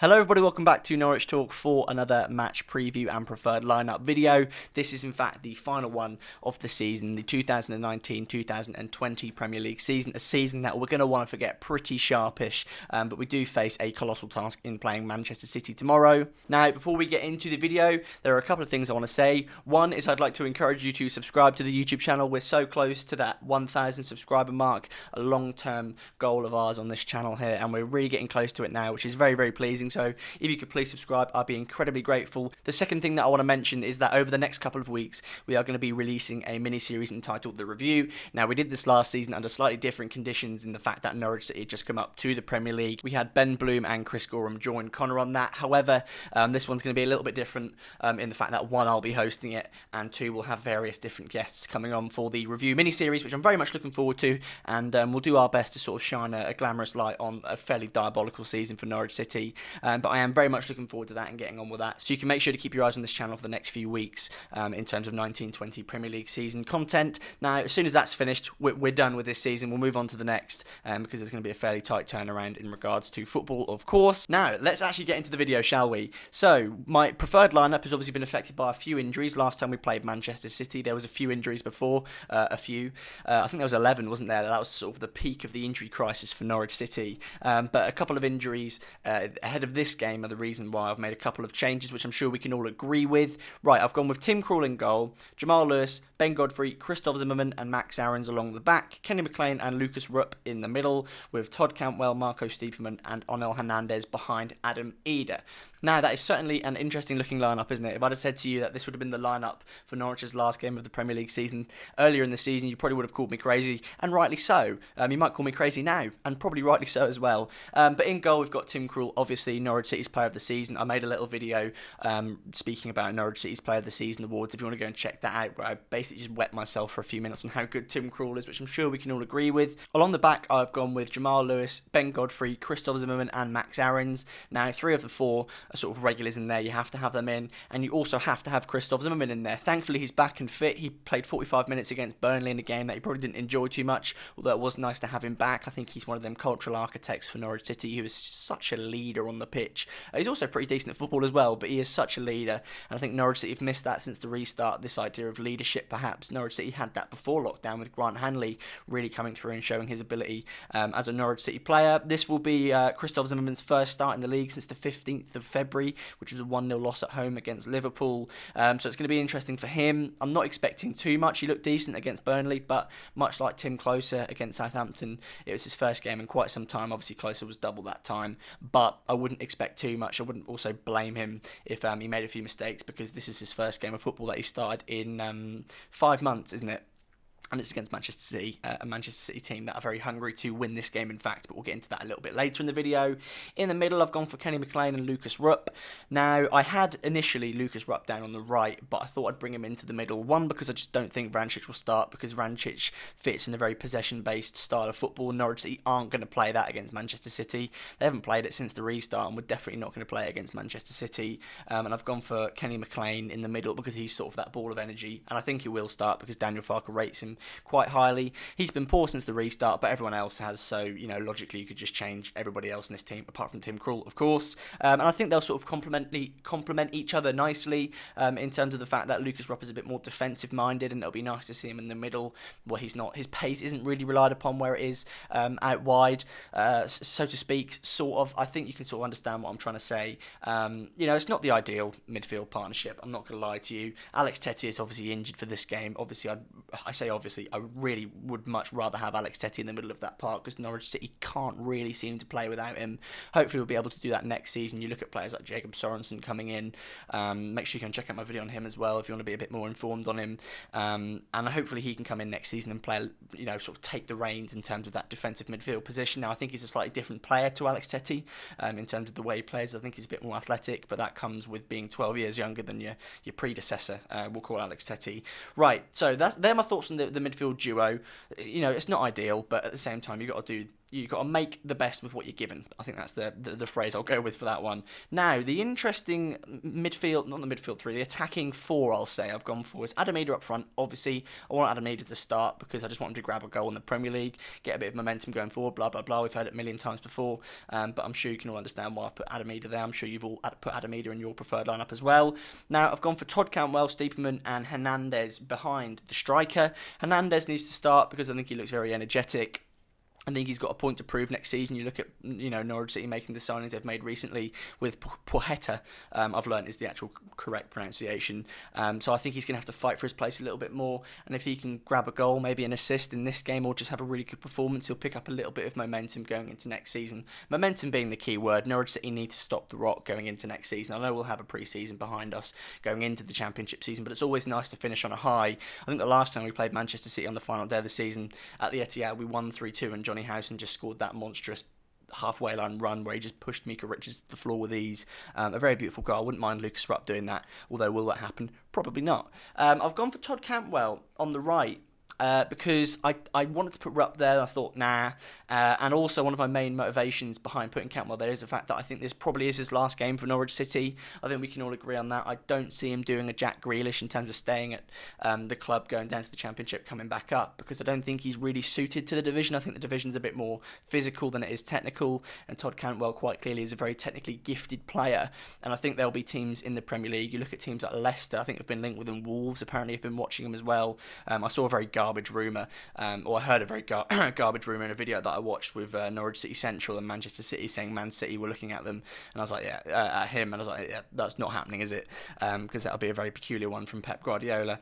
Hello everybody, welcome back to Norwich Talk for another match preview and preferred lineup video. This is in fact the final one of the season, the 2019-2020 Premier League season, a season that we're going to want to forget pretty sharpish, but we do face a colossal task in playing Manchester City tomorrow. Now, before we get into the video, there are a couple of things I want to say. One is I'd like to encourage you to subscribe to the YouTube channel. We're so close to that 1,000 subscriber mark, a long-term goal of ours on this channel here, and we're really getting close to it now, which is very, very pleasing. So if you could please subscribe, I'd be incredibly grateful. The second thing that I want to mention is that over the next couple of weeks, we are going to be releasing a mini-series entitled The Review. Now, we did this last season under slightly different conditions in the fact that Norwich City had just come up to the Premier League. We had Ben Bloom and Chris Gorham join Connor on that. However, this one's going to be a little bit different in the fact that one, I'll be hosting it, and two, we'll have various different guests coming on for the review mini-series, which I'm very much looking forward to, and we'll do our best to sort of shine a glamorous light on a fairly diabolical season for Norwich City. But I am very much looking forward to that and getting on with that. So you can make sure to keep your eyes on this channel for the next few weeks in terms of 1920 Premier League season content. Now, as soon as that's finished, we're done with this season. We'll move on to the next because there's going to be a fairly tight turnaround in regards to football, of course. Now, let's actually get into the video, shall we? So, my preferred lineup has obviously been affected by a few injuries. Last time we played Manchester City, there was a few injuries before, I think there was 11, wasn't there? That was sort of the peak of the injury crisis for Norwich City. But a couple of injuries ahead of this game are the reason why I've made a couple of changes, which I'm sure we can all agree with. Right, I've gone with Tim Krul in goal, Jamal Lewis, Ben Godfrey, Christoph Zimmerman and Max Aarons along the back, Kenny Mclean and Lucas Rupp in the middle, with Todd Cantwell, Marco Stiepermann and Onel Hernandez behind Adam Eder. Now, that is certainly an interesting looking lineup, isn't it? If I'd have said to you that this would have been the lineup for Norwich's last game of the Premier League season earlier in the season, you probably would have called me crazy, and rightly so. You might call me crazy now, and probably rightly so as well. But in goal, we've got Tim Krul, obviously Norwich City's Player of the Season. I made a little video speaking about Norwich City's Player of the Season awards. If you want to go and check that out, where I basically just wet myself for a few minutes on how good Tim Krul is, which I'm sure we can all agree with. Along the back, I've gone with Jamal Lewis, Ben Godfrey, Christoph Zimmerman and Max Aarons. Now, three of the four are sort of regulars in there. You have to have them in, and you also have to have Christoph Zimmerman in there. Thankfully, he's back and fit. He played 45 minutes against Burnley in a game that he probably didn't enjoy too much, although it was nice to have him back. I think he's one of them cultural architects for Norwich City who is such a leader on the pitch. He's also pretty decent at football as well, but he is such a leader, and I think Norwich City have missed that since the restart, this idea of leadership perhaps. Norwich City had that before lockdown with Grant Hanley really coming through and showing his ability as a Norwich City player. This will be Christoph Zimmerman's first start in the league since the 15th of February, which was a 1-0 loss at home against Liverpool. So it's going to be interesting for him. I'm not expecting too much. He looked decent against Burnley, but much like Tim Closer against Southampton, it was his first game in quite some time. Obviously, Closer was double that time, but I wouldn't expect too much. I wouldn't also blame him if he made a few mistakes, because this is his first game of football that he started in 5 months, isn't it? And it's against Manchester City, a Manchester City team that are very hungry to win this game, in fact, but we'll get into that a little bit later in the video. In the middle, I've gone for Kenny Mclean and Lucas Rupp. Now, I had initially Lucas Rupp down on the right, but I thought I'd bring him into the middle. One, because I just don't think Vrancic will start, because Vrancic fits in a very possession-based style of football. Norwich City aren't going to play that against Manchester City. They haven't played it since the restart, and we're definitely not going to play it against Manchester City. And I've gone for Kenny Mclean in the middle, because he's sort of that ball of energy, and I think he will start, because Daniel Farke rates him quite highly. He's been poor since the restart, but everyone else has, so, you know, logically you could just change everybody else in this team, apart from Tim Krul, of course. And I think they'll sort of complement each other nicely in terms of the fact that Lucas Rupp is a bit more defensive-minded, and it'll be nice to see him in the middle where he's not. His pace isn't really relied upon where it is out wide, so to speak, sort of. I think you can sort of understand what I'm trying to say. You know, it's not the ideal midfield partnership, I'm not going to lie to you. Alex Tettey is obviously injured for this game. Obviously, I really would much rather have Alex Tettey in the middle of that park, because Norwich City can't really seem to play without him. Hopefully we'll be able to do that next season. You look at players like Jacob Sorensen coming in. Make sure you can check out my video on him as well if you want to be a bit more informed on him. And hopefully he can come in next season and play, you know, sort of take the reins in terms of that defensive midfield position. Now, I think he's a slightly different player to Alex Tettey in terms of the way he plays. I think he's a bit more athletic, but that comes with being 12 years younger than your predecessor. We'll call Alex Tettey. Right, so they're my thoughts on the midfield duo. You know, it's not ideal, but at the same time, you've got to do You've got to make the best with what you're given. I think that's the phrase I'll go with for that one. Now, the interesting midfield, not the midfield three, the attacking four, I'll say I've gone for is Adam Idah up front. Obviously, I want Adam Idah to start because I just want him to grab a goal in the Premier League, get a bit of momentum going forward, blah, blah, blah. We've heard it a million times before, but I'm sure you can all understand why I've put Adam Idah there. I'm sure you've all put Adam Idah in your preferred lineup as well. Now, I've gone for Todd Cantwell, Stiepermann, and Hernandez behind the striker. Hernandez needs to start because I think he looks very energetic. I think he's got a point to prove next season. You look at, Norwich City making the signings they've made recently with Pocheta, I've learned is the actual correct pronunciation. So I think he's going to have to fight for his place a little bit more. And if he can grab a goal, maybe an assist in this game, or just have a really good performance, he'll pick up a little bit of momentum going into next season. Momentum being the key word. Norwich City need to stop the rot going into next season. I know we'll have a pre-season behind us going into the Championship season, but it's always nice to finish on a high. I think the last time we played Manchester City on the final day of the season at the Etihad, we won 3-2, and Johnny Howson just scored that monstrous halfway line run where he just pushed Mika Richards to the floor with ease. A very beautiful goal. I wouldn't mind Lucas Rupp doing that, although will that happen? Probably not. I've gone for Todd Cantwell on the right. Because I wanted to put Rupp there. I thought, nah. And also one of my main motivations behind putting Cantwell there is the fact that I think this probably is his last game for Norwich City. I think we can all agree on that. I don't see him doing a Jack Grealish in terms of staying at the club, going down to the Championship, coming back up, because I don't think he's really suited to the division. I think the division's a bit more physical than it is technical, and Todd Cantwell quite clearly is a very technically gifted player. And I think there'll be teams in the Premier League. You look at teams like Leicester, I think have been linked with them. Wolves apparently have been watching him as well. I saw a very garbage rumour, or I heard a very garbage rumour in a video that I watched with Norwich City Central and Manchester City, saying Man City were looking at them, and I was like, at him, and I was like, yeah, that's not happening, is it? Because that'll be a very peculiar one from Pep Guardiola.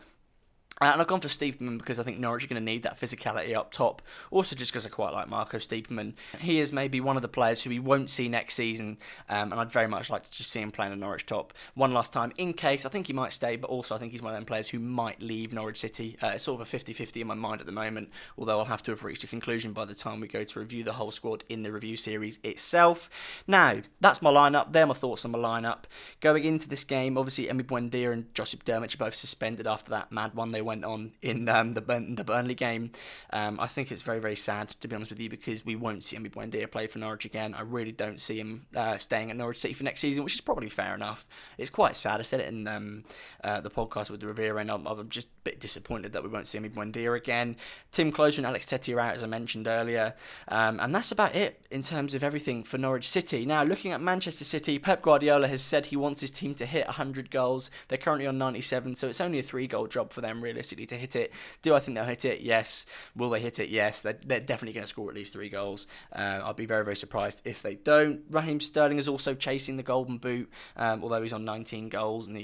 And I've gone for Stiepermann because I think Norwich are going to need that physicality up top. Also just because I quite like Marco Stiepermann. He is maybe one of the players who we won't see next season. And I'd very much like to just see him playing at Norwich top one last time in case. I think he might stay, but also I think he's one of them players who might leave Norwich City. It's sort of a 50-50 in my mind at the moment. Although I'll have to have reached a conclusion by the time we go to review the whole squad in the review series itself. Now, that's my lineup. They're my thoughts on my lineup. Going into this game, obviously Emi Buendia and Josip Dermich are both suspended after that mad one they went on in the Burnley game. I think it's very, very sad, to be honest with you, because we won't see Emi Buendia play for Norwich again. I really don't see him staying at Norwich City for next season, which is probably fair enough. It's quite sad. I said it in the podcast with the Revere, and I'm just a bit disappointed that we won't see Emi Buendia again. Tim Closer and Alex Tettey are out, as I mentioned earlier, and that's about it in terms of everything for Norwich City. Now, looking at Manchester City, Pep Guardiola has said he wants his team to hit 100 goals. They're currently on 97, so it's only a 3-goal job for them realistically to hit it. Do I think they'll hit it? Yes. Will they hit it? Yes. They're definitely going to score at least 3 goals. I'd be very, very surprised if they don't. Raheem Sterling is also chasing the Golden Boot, although he's on 19 goals, and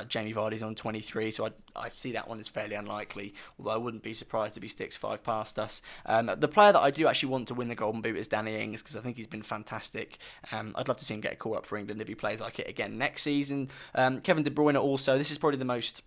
Jamie Vardy's on 23, so I see that one as fairly unlikely, although I wouldn't be surprised if he sticks 5 past us. The player that I do actually want to win the Golden Boot is Danny Ings, because I think he's been fantastic. I'd love to see him get a call up for England if he plays like it again next season. Kevin De Bruyne also, this is probably the most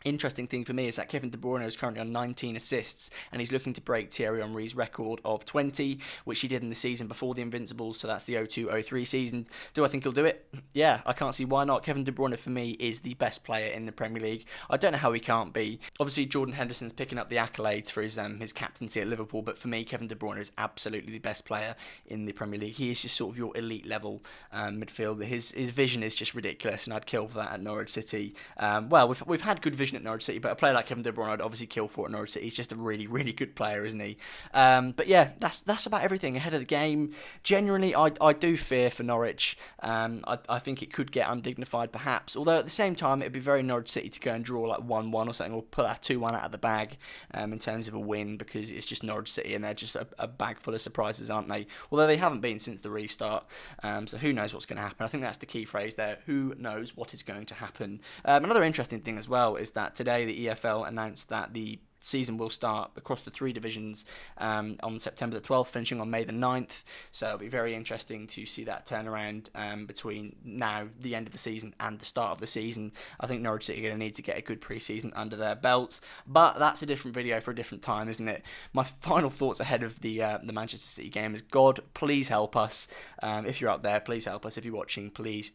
interesting thing for me, is that Kevin De Bruyne is currently on 19 assists, and he's looking to break Thierry Henry's record of 20, which he did in the season before the Invincibles, so that's the 02-03 season. Do I think he'll do it? Yeah, I can't see why not. Kevin De Bruyne for me is the best player in the Premier League. I don't know how he can't be. Obviously Jordan Henderson's picking up the accolades for his captaincy at Liverpool, but for me Kevin De Bruyne is absolutely the best player in the Premier League. He is just sort of your elite level midfielder. His vision is just ridiculous, and I'd kill for that at Norwich City. Well, we've had good vision at Norwich City, but a player like Kevin De Bruyne I'd obviously kill for at Norwich City. He's just a really, really good player, isn't he? But yeah, that's about everything ahead of the game. Genuinely, I do fear for Norwich. I think it could get undignified perhaps, although at the same time it'd be very Norwich City to go and draw like 1-1 or something, or pull that 2-1 out of the bag in terms of a win, because it's just Norwich City and they're just a bag full of surprises, aren't they? Although they haven't been since the restart, so who knows what's going to happen. I think that's the key phrase there, who knows what is going to happen. Another interesting thing as well is that today the EFL announced that the season will start across the 3 divisions on September the 12th, finishing on May the 9th. So it'll be very interesting to see that turnaround between now, the end of the season, and the start of the season. I think Norwich City are going to need to get a good pre-season under their belts, but that's a different video for a different time, isn't it? My final thoughts ahead of the Manchester City game is, God, please help us. If you're up there, please help us. If you're watching, please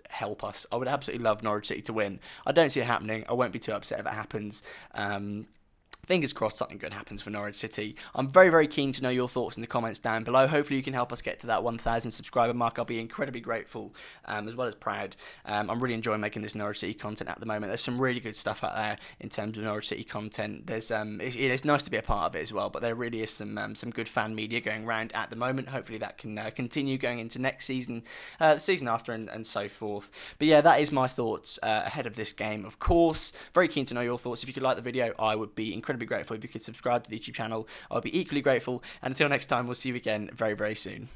help us. I would absolutely love Norwich City to win. I don't see it happening. I won't be too upset if it happens. fingers crossed something good happens for Norwich City. I'm very, very keen to know your thoughts in the comments down below. Hopefully you can help us get to that 1,000 subscriber mark. I'll be incredibly grateful, as well as proud. I'm really enjoying making this Norwich City content at the moment. There's some really good stuff out there in terms of Norwich City content. There's it's nice to be a part of it as well, but there really is some good fan media going around at the moment. Hopefully that can continue going into next season, the season after, and so forth. But yeah, that is my thoughts ahead of this game. Of course, very keen to know your thoughts. If you could like the video, I would be incredibly grateful. If you could subscribe to the YouTube channel, I would be equally grateful. And until next time, we'll see you again very, very soon.